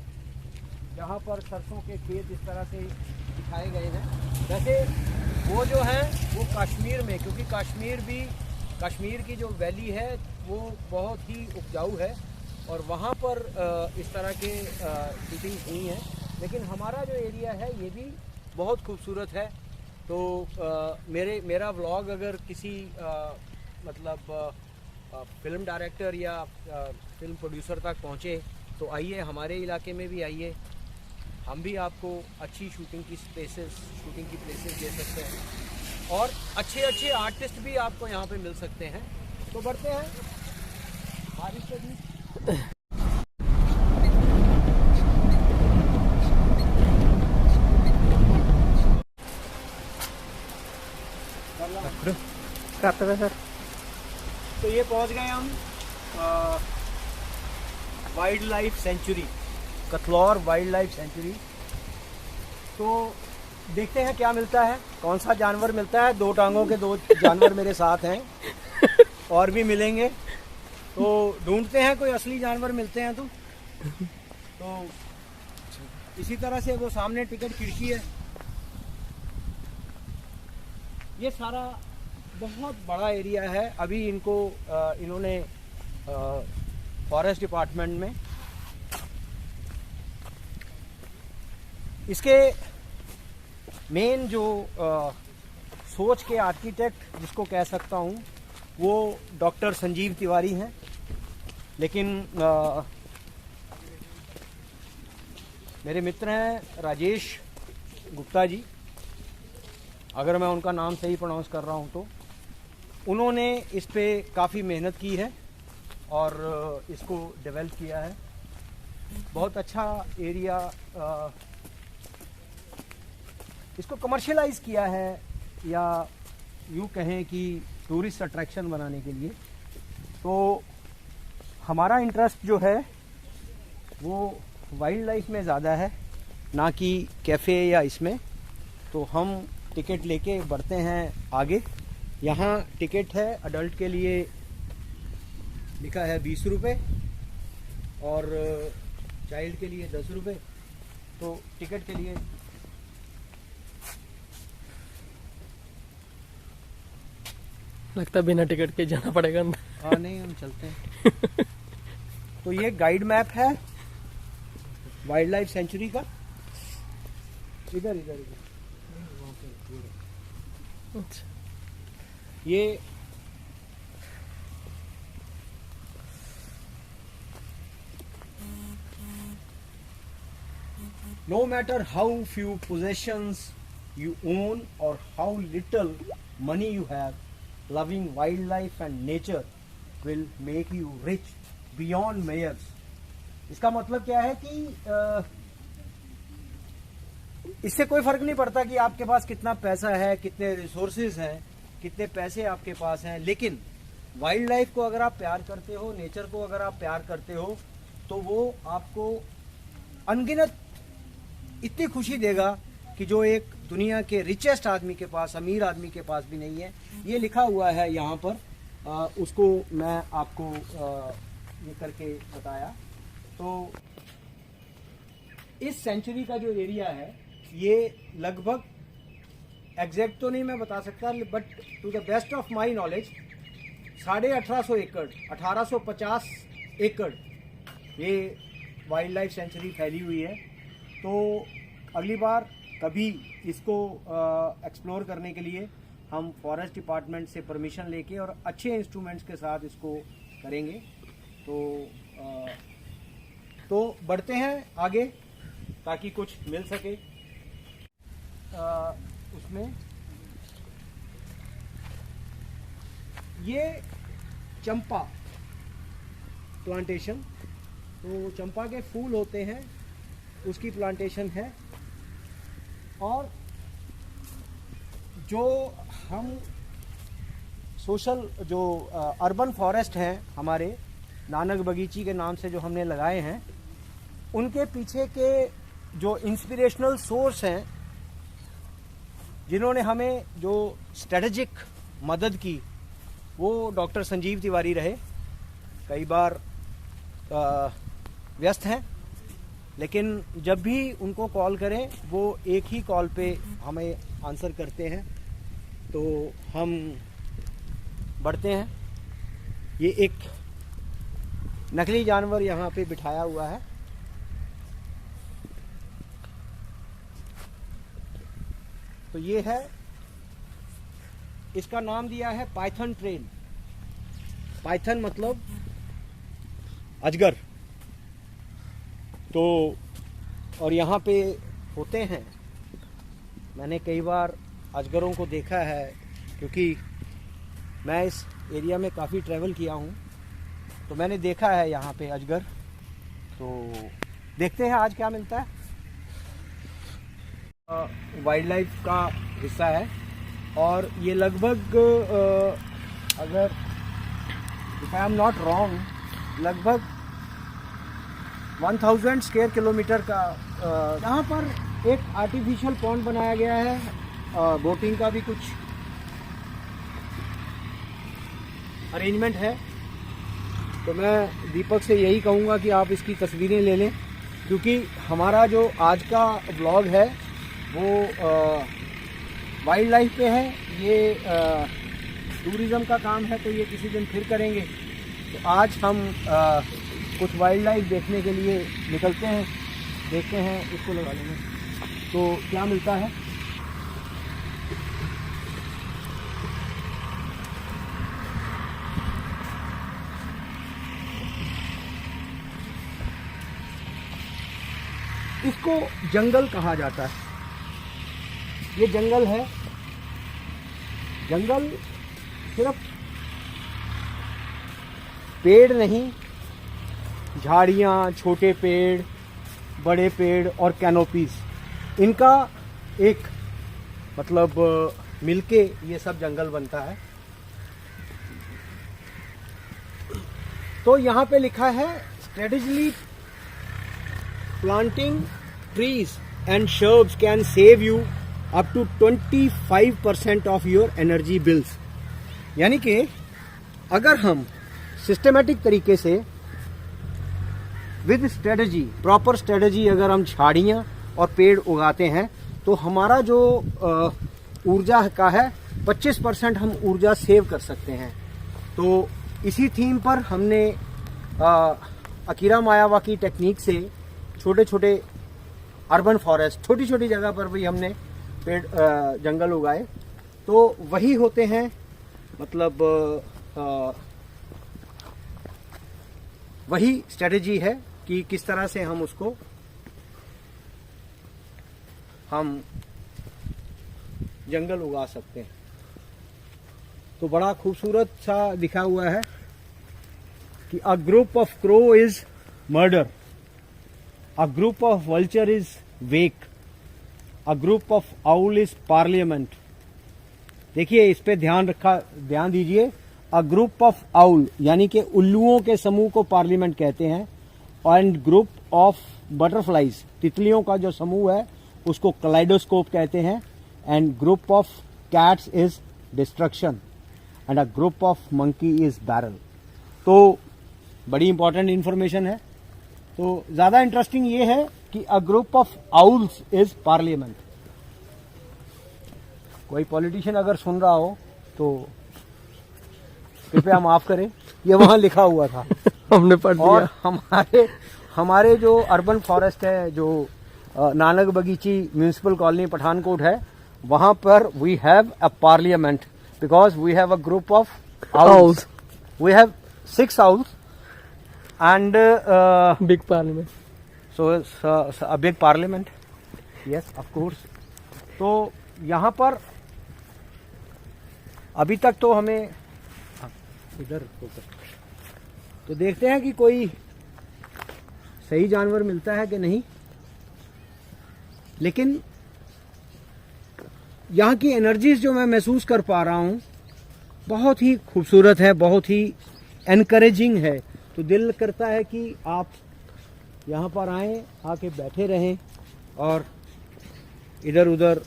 जहाँ पर सरसों के खेत इस तरह से दिखाए गए हैं। वैसे वो जो है वो कश्मीर में, क्योंकि कश्मीर की जो वैली है वो बहुत ही उपजाऊ है और वहाँ पर इस तरह के शूटिंग हुई हैं। लेकिन हमारा जो एरिया है ये भी बहुत खूबसूरत है। तो मेरा व्लॉग अगर किसी मतलब फिल्म डायरेक्टर या फिल्म प्रोड्यूसर तक पहुँचे तो आइए हमारे इलाके में भी आइए। हम भी आपको अच्छी शूटिंग की प्लेसेस दे सकते हैं और अच्छे आर्टिस्ट भी आपको यहाँ पे मिल सकते हैं। तो बढ़ते हैं बारिश के बीच। करते हुए सर तो ये पहुंच गए हम wild life sanctuary, Kathlaur wild life sanctuary. तो देखते हैं क्या मिलता है, कौन सा जानवर मिलता है। 2 टांगों के 2 जानवर मेरे साथ हैं और भी मिलेंगे। तो ढूंढते हैं कोई असली जानवर मिलते हैं तो इसी तरह से वो सामने टिकट खिड़की है। ये सारा बहुत बड़ा एरिया है। अभी इन्होंने फॉरेस्ट डिपार्टमेंट में इसके मेन जो सोच के आर्किटेक्ट जिसको कह सकता हूँ वो डॉक्टर संजीव तिवारी हैं। लेकिन मेरे मित्र हैं राजेश गुप्ता जी, अगर मैं उनका नाम सही प्रोनाउंस कर रहा हूँ तो। उन्होंने इस पे काफ़ी मेहनत की है और इसको डेवलप किया है। बहुत अच्छा एरिया, इसको कमर्शियलाइज किया है या यूँ कहें कि टूरिस्ट अट्रैक्शन बनाने के लिए। तो हमारा इंटरेस्ट जो है वो वाइल्ड लाइफ में ज़्यादा है, ना कि कैफ़े या इसमें। तो हम टिकट लेके बढ़ते हैं आगे। यहाँ टिकट है अडल्ट के लिए लिखा है 20 रुपये और चाइल्ड के लिए 10 रुपये। तो टिकट के लिए लगता है बिना टिकट के जाना पड़ेगा अंदर। हाँ नहीं, हम चलते हैं। तो ये गाइड मैप है वाइल्ड लाइफ सेंचुरी का। इधर अच्छा। ये no matter how few possessions you own or how little money you have, loving wildlife and nature will make you rich beyond measures। इसका मतलब क्या है कि इससे कोई फर्क नहीं पड़ता कि आपके पास कितना पैसा है, कितने रिसोर्सेज हैं, कितने पैसे आपके पास हैं। लेकिन वाइल्ड लाइफ को अगर आप प्यार करते हो, नेचर को अगर आप प्यार करते हो, तो वो आपको अनगिनत इतनी खुशी देगा कि जो एक दुनिया के रिचेस्ट आदमी के पास, अमीर आदमी के पास भी नहीं है। ये लिखा हुआ है यहाँ पर, उसको मैं आपको ये करके बताया। तो इस सेंचुरी का जो एरिया है ये लगभग एग्जैक्ट तो नहीं मैं बता सकता, but to the best of my knowledge 1850 एकड़, 1850 एकड़ ये वाइल्ड लाइफ सेंचुरी फैली हुई है। तो अगली बार कभी इसको एक्सप्लोर करने के लिए हम फॉरेस्ट डिपार्टमेंट से परमिशन लेके और अच्छे इंस्ट्रूमेंट्स के साथ इसको करेंगे। तो बढ़ते हैं आगे ताकि कुछ मिल सके। उसमें ये चंपा प्लांटेशन, तो चंपा के फूल होते हैं उसकी प्लांटेशन है। और जो हम सोशल जो अर्बन फॉरेस्ट हैं हमारे नानक बगीची के नाम से जो हमने लगाए हैं, उनके पीछे के जो इंस्पिरेशनल सोर्स हैं, जिन्होंने हमें जो स्ट्रेटेजिक मदद की, वो डॉक्टर संजीव तिवारी रहे। कई बार व्यस्त हैं, लेकिन जब भी उनको कॉल करें वो एक ही कॉल पे हमें आंसर करते हैं। तो हम बढ़ते हैं। ये एक नकली जानवर यहाँ पे बिठाया हुआ है। तो ये है, इसका नाम दिया है पाइथन ट्रेन। पाइथन मतलब अजगर। तो और यहाँ पे होते हैं, मैंने कई बार अजगरों को देखा है क्योंकि मैं इस एरिया में काफ़ी ट्रैवल किया हूँ, तो मैंने देखा है यहाँ पे अजगर। तो देखते हैं आज क्या मिलता है। वाइल्ड लाइफ का हिस्सा है और ये लगभग अगर if I am not wrong लगभग 1000 स्क्वायर किलोमीटर का यहाँ पर एक आर्टिफिशियल पॉन्ड बनाया गया है। बोटिंग का भी कुछ अरेंजमेंट है। तो मैं दीपक से यही कहूँगा कि आप इसकी तस्वीरें ले लें, क्योंकि हमारा जो आज का व्लॉग है वो वाइल्ड लाइफ पे है। ये टूरिज़्म का काम है, तो ये किसी दिन फिर करेंगे। तो आज हम कुछ वाइल्ड लाइफ देखने के लिए निकलते हैं, देखते हैं। इसको लगा लेंगे तो क्या मिलता है। इसको जंगल कहा जाता है। ये जंगल है। जंगल सिर्फ पेड़ नहीं, झाड़ियाँ, छोटे पेड़, बड़े पेड़ और कैनोपीज, इनका एक मतलब मिलके ये सब जंगल बनता है। तो यहाँ पे लिखा है strategically planting trees and shrubs can save you up to 25% of your energy bills. यानी कि अगर हम सिस्टमेटिक तरीके से विद स्ट्रेटजी, प्रॉपर स्ट्रेटजी अगर हम झाड़ियाँ और पेड़ उगाते हैं तो हमारा जो ऊर्जा का है 25% हम ऊर्जा सेव कर सकते हैं। तो इसी थीम पर हमने अकीरा मायावाकी टेक्निक से छोटे छोटे अर्बन फॉरेस्ट, छोटी छोटी जगह पर भी हमने पेड़ जंगल उगाए। तो वही होते हैं, मतलब वही स्ट्रेटेजी है कि किस तरह से हम उसको हम जंगल उगा सकते हैं। तो बड़ा खूबसूरत सा लिखा हुआ है कि अ group of crow is murder, a group of vulture is wake, a group of owl is parliament. देखिए इस पे ध्यान दीजिए। अ ग्रुप ऑफ आउल यानी कि उल्लुओं के समूह को पार्लियामेंट कहते हैं, एंड ग्रुप ऑफ बटरफ्लाइज, तितलियों का जो समूह है उसको कलाइडोस्कोप कहते हैं, and group of cats is destruction and a group of monkey is barrel. तो बड़ी इंपॉर्टेंट इंफॉर्मेशन है. तो ज्यादा इंटरेस्टिंग ये है कि a group of owls is parliament. कोई पॉलिटिशियन अगर सुन रहा हो तो कृपया माफ करें, ये वहां लिखा हुआ था. हमने पढ़ दिया. और हमारे जो अर्बन फॉरेस्ट है, जो नानक बगीची म्यूनिसिपल कॉलोनी पठानकोट है, वहां पर we have a parliament because we have a group of owls. We have 6 owls and big parliament. so a big parliament. Yes, of course. तो यहाँ पर अभी तक तो हमें इधर तो देखते हैं कि कोई सही जानवर मिलता है कि नहीं. लेकिन यहाँ की एनर्जीज जो मैं महसूस कर पा रहा हूँ बहुत ही खूबसूरत है, बहुत ही एनकरेजिंग है. तो दिल करता है कि आप यहाँ पर आएं, आके बैठे रहें और इधर उधर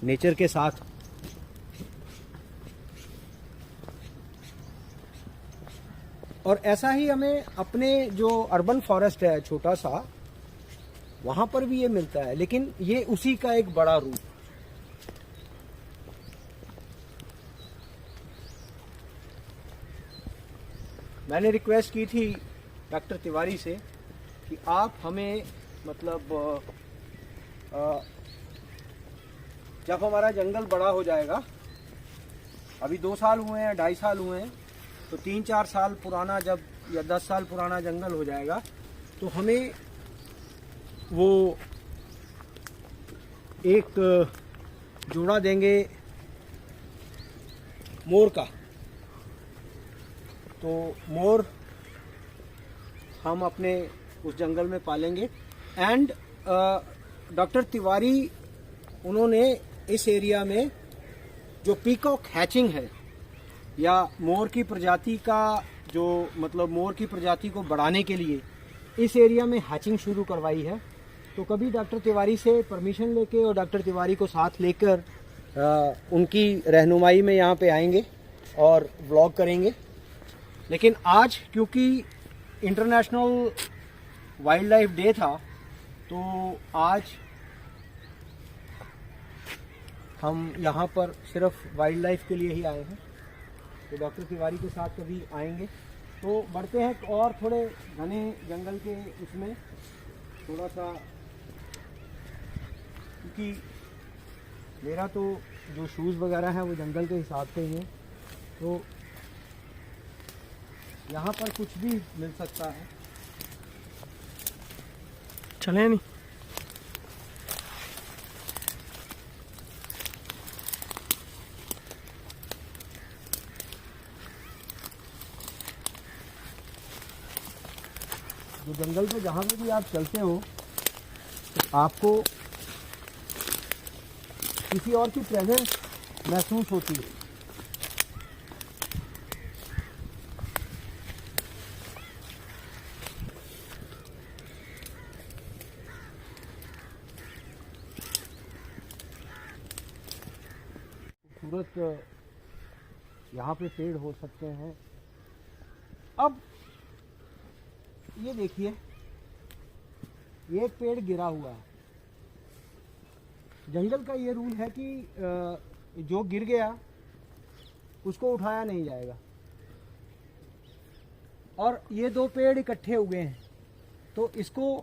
नेचर के साथ और ऐसा ही हमें अपने जो अर्बन फॉरेस्ट है छोटा सा, वहां पर भी ये मिलता है. लेकिन ये उसी का एक बड़ा रूप. मैंने रिक्वेस्ट की थी डॉक्टर तिवारी से कि आप हमें मतलब जब हमारा जंगल बड़ा हो जाएगा, अभी 2 साल हुए हैं, 2.5 साल हुए हैं, तो 3-4 साल पुराना जब या 10 साल पुराना जंगल हो जाएगा तो हमें वो एक जोड़ा देंगे मोर का. तो मोर हम अपने उस जंगल में पालेंगे. एंड डॉक्टर तिवारी उन्होंने इस एरिया में जो पीकॉक हैचिंग है या मोर की प्रजाति का जो मतलब मोर की प्रजाति को बढ़ाने के लिए इस एरिया में हैचिंग शुरू करवाई है. तो कभी डॉक्टर तिवारी से परमिशन लेके और डॉक्टर तिवारी को साथ लेकर उनकी रहनुमाई में यहाँ पे आएंगे और व्लॉग करेंगे. लेकिन आज क्योंकि इंटरनेशनल वाइल्ड लाइफ डे था तो आज हम यहाँ पर सिर्फ वाइल्ड लाइफ के लिए ही आए हैं. तो डॉक्टर तिवारी के साथ कभी आएंगे. तो बढ़ते हैं और थोड़े घने जंगल के उसमें थोड़ा सा, क्योंकि मेरा तो जो शूज़ वगैरह हैं वो जंगल के हिसाब से ही हैं. तो यहाँ पर कुछ भी मिल सकता है. चले नहीं. जो जंगल में जहाँ पे भी आप चलते हो तो आपको किसी और की प्रेजेंस महसूस होती है. खूबसूरत यहाँ पे पेड़ हो सकते हैं. अब ये देखिए, ये एक पेड़ गिरा हुआ है. जंगल का ये रूल है कि जो गिर गया उसको उठाया नहीं जाएगा. और ये 2 पेड़ इकट्ठे उगे हैं तो इसको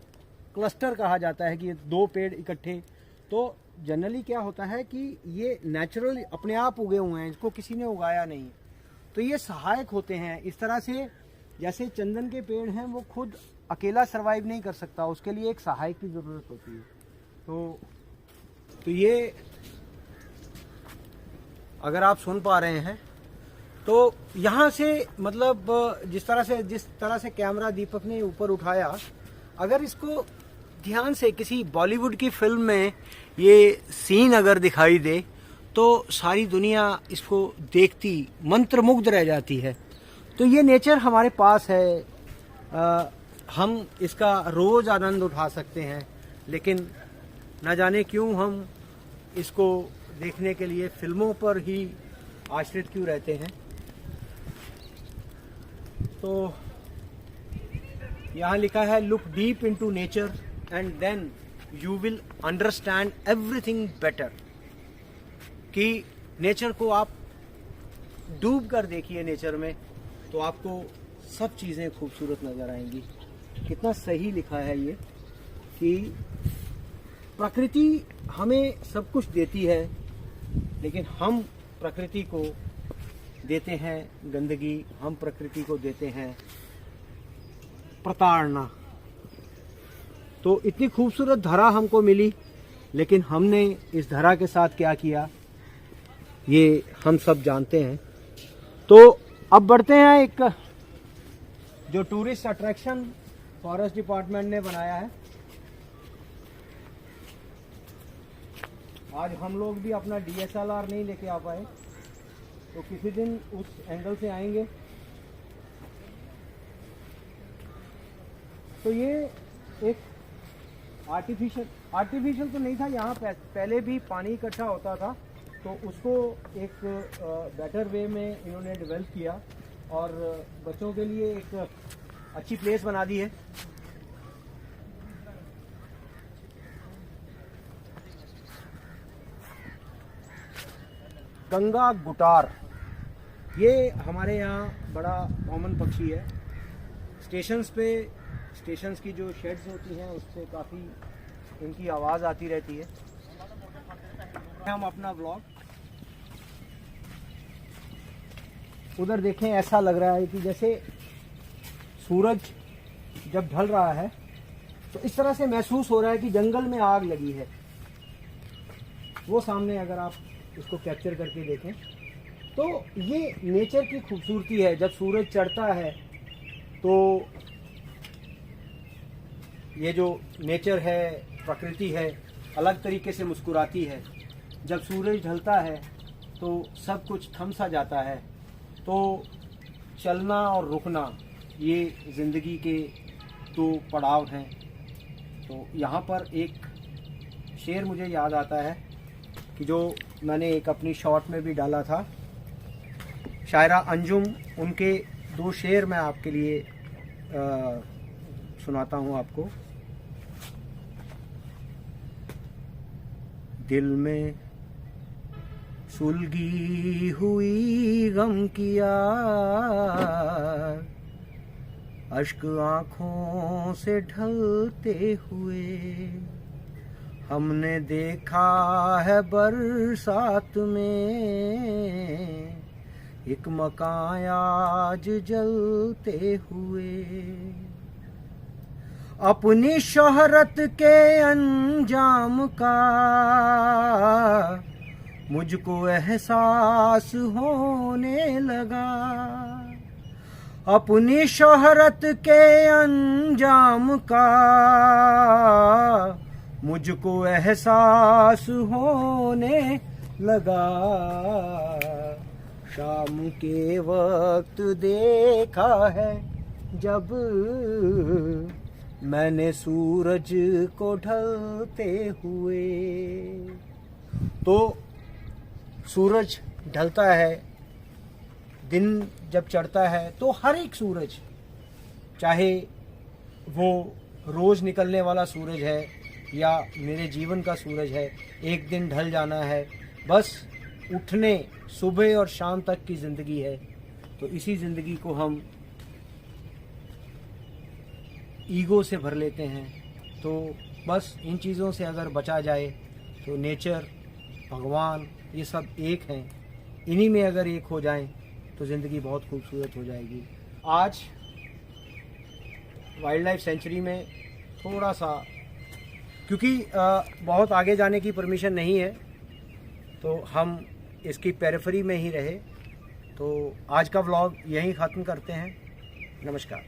क्लस्टर कहा जाता है कि ये 2 पेड़ इकट्ठे. तो जनरली क्या होता है कि ये नेचुरल अपने आप उगे हुए हैं, इसको किसी ने उगाया नहीं. तो ये सहायक होते हैं. इस तरह से जैसे चंदन के पेड़ हैं वो खुद अकेला सरवाइव नहीं कर सकता, उसके लिए एक सहायक की ज़रूरत होती है. तो ये अगर आप सुन पा रहे हैं तो यहाँ से मतलब जिस तरह से कैमरा दीपक ने ऊपर उठाया, अगर इसको ध्यान से किसी बॉलीवुड की फिल्म में ये सीन अगर दिखाई दे तो सारी दुनिया इसको देखती मंत्रमुग्ध रह जाती है. तो ये नेचर हमारे पास है, हम इसका रोज़ आनंद उठा सकते हैं. लेकिन न जाने क्यों हम इसको देखने के लिए फिल्मों पर ही आश्रित क्यों रहते हैं। तो यहाँ लिखा है look deep into nature and then you will understand everything better, कि नेचर को आप डूब कर देखिए नेचर में तो आपको सब चीज़ें खूबसूरत नज़र आएंगी। कितना सही लिखा है ये कि प्रकृति हमें सब कुछ देती है, लेकिन हम प्रकृति को देते हैं गंदगी, हम प्रकृति को देते हैं प्रताड़ना। तो इतनी खूबसूरत धरा हमको मिली, लेकिन हमने इस धरा के साथ क्या किया ये हम सब जानते हैं। तो अब बढ़ते हैं एक जो टूरिस्ट अट्रैक्शन फॉरेस्ट डिपार्टमेंट ने बनाया है। आज हम लोग भी अपना DSLR नहीं लेके आ पाए, तो किसी दिन उस एंगल से आएंगे। तो ये एक आर्टिफिशियल तो नहीं था, यहाँ पहले भी पानी इकट्ठा होता था, तो उसको एक बेटर वे में इन्होंने डेवलप किया और बच्चों के लिए एक अच्छी प्लेस बना दी है। गंगा गुटार, ये हमारे यहाँ बड़ा कॉमन पक्षी है। स्टेशंस की जो शेड्स होती हैं उससे काफ़ी इनकी आवाज़ आती रहती है। हम अपना व्लॉग उधर देखें, ऐसा लग रहा है कि जैसे सूरज जब ढल रहा है तो इस तरह से महसूस हो रहा है कि जंगल में आग लगी है। वो सामने अगर आप इसको कैप्चर करके देखें तो ये नेचर की खूबसूरती है। जब सूरज चढ़ता है तो ये जो नेचर है, प्रकृति है, अलग तरीके से मुस्कुराती है। जब सूरज ढलता है तो सब कुछ थम सा जाता है। तो चलना और रुकना ये ज़िंदगी के दो पड़ाव हैं। तो यहाँ पर एक शेर मुझे याद आता है कि जो मैंने एक अपनी शॉर्ट में भी डाला था, शायरा अंजुम, उनके दो शेर मैं आपके लिए सुनाता हूँ आपको। दिल में सुलगी हुई गम की आग, अश्क आँखों से ढलते हुए हमने देखा है बरसात में एक मकान आज जलते हुए। अपनी शोहरत के अंजाम का मुझको एहसास होने लगा। अपनी शोहरत के अंजाम का मुझको एहसास होने लगा। शाम के वक्त देखा है जब मैंने सूरज को ढलते हुए। तो सूरज ढलता है, दिन जब चढ़ता है तो हर एक सूरज, चाहे वो रोज निकलने वाला सूरज है या मेरे जीवन का सूरज है, एक दिन ढल जाना है। बस उठने, सुबह और शाम तक की ज़िंदगी है। तो इसी ज़िंदगी को हम ईगो से भर लेते हैं। तो बस इन चीज़ों से अगर बचा जाए तो नेचर, भगवान, ये सब एक हैं। इन्हीं में अगर एक हो जाएं तो ज़िंदगी बहुत खूबसूरत हो जाएगी। आज वाइल्ड लाइफ सेंचुरी में थोड़ा सा, क्योंकि बहुत आगे जाने की परमिशन नहीं है, तो हम इसकी पेरिफेरी में ही रहे। तो आज का व्लॉग यहीं ख़त्म करते हैं। नमस्कार।